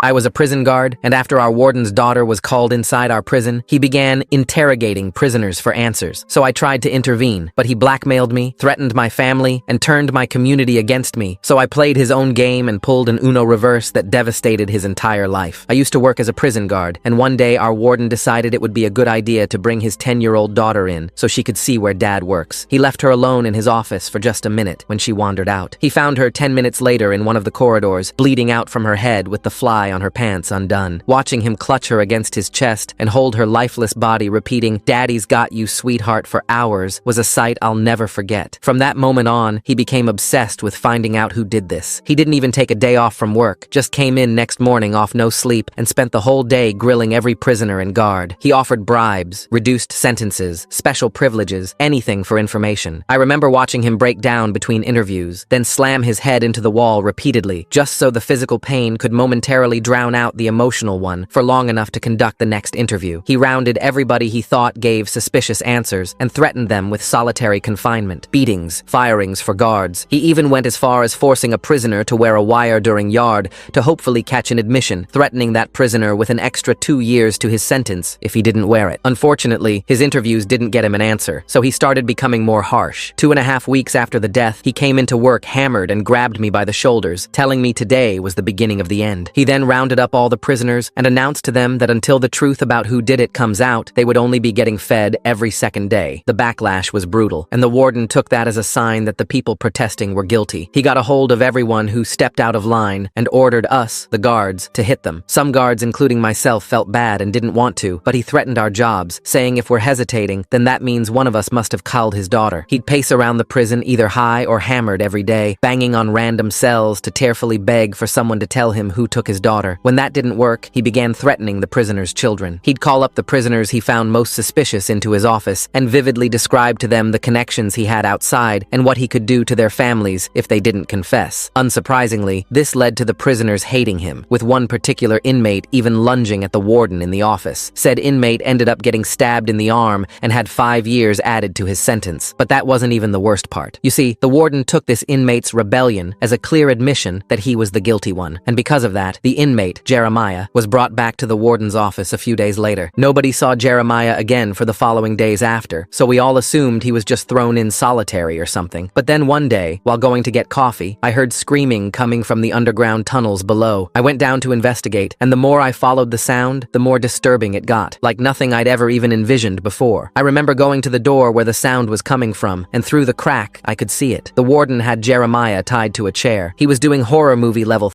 I was a prison guard, and after our warden's daughter was called inside our prison, he began interrogating prisoners for answers. So I tried to intervene, but he blackmailed me, threatened my family, and turned my community against me. So I played his own game and pulled an Uno reverse that devastated his entire life. I used to work as a prison guard, and one day our warden decided it would be a good idea to bring his 10-year-old daughter in so she could see where Dad works. He left her alone in his office for just a minute when she wandered out. He found her 10 minutes later in one of the corridors, bleeding out from her head with the fly on her pants undone. Watching him clutch her against his chest and hold her lifeless body repeating, "Daddy's got you, sweetheart," for hours was a sight I'll never forget. From that moment on, he became obsessed with finding out who did this. He didn't even take a day off from work, just came in next morning off no sleep and spent the whole day grilling every prisoner and guard. He offered bribes, reduced sentences, special privileges, anything for information. I remember watching him break down between interviews, then slam his head into the wall repeatedly, just so the physical pain could momentarily drown out the emotional one for long enough to conduct the next interview. He rounded everybody he thought gave suspicious answers and threatened them with solitary confinement, beatings, firings for guards. He even went as far as forcing a prisoner to wear a wire during yard to hopefully catch an admission, threatening that prisoner with an extra 2 years to his sentence if he didn't wear it. Unfortunately, his interviews didn't get him an answer, so he started becoming more harsh. 2.5 weeks after the death, he came into work hammered and grabbed me by the shoulders, telling me today was the beginning of the end. He then rounded up all the prisoners and announced to them that until the truth about who did it comes out, they would only be getting fed every second day. The backlash was brutal, and the warden took that as a sign that the people protesting were guilty. He got a hold of everyone who stepped out of line and ordered us, the guards, to hit them. Some guards, including myself, felt bad and didn't want to, but he threatened our jobs, saying if we're hesitating, then that means one of us must have culled his daughter. He'd pace around the prison either high or hammered every day, banging on random cells to tearfully beg for someone to tell him who took his daughter. When that didn't work, he began threatening the prisoners' children. He'd call up the prisoners he found most suspicious into his office and vividly describe to them the connections he had outside and what he could do to their families if they didn't confess. Unsurprisingly, this led to the prisoners hating him, with one particular inmate even lunging at the warden in the office. Said inmate ended up getting stabbed in the arm and had 5 years added to his sentence. But that wasn't even the worst part. You see, the warden took this inmate's rebellion as a clear admission that he was the guilty one, and because of that, the inmate, Jeremiah, was brought back to the warden's office a few days later. Nobody saw Jeremiah again for the following days after, so we all assumed he was just thrown in solitary or something. But then one day, while going to get coffee, I heard screaming coming from the underground tunnels below. I went down to investigate, and the more I followed the sound, the more disturbing it got, like nothing I'd ever even envisioned before. I remember going to the door where the sound was coming from, and through the crack, I could see it. The warden had Jeremiah tied to a chair. He was doing horror movie level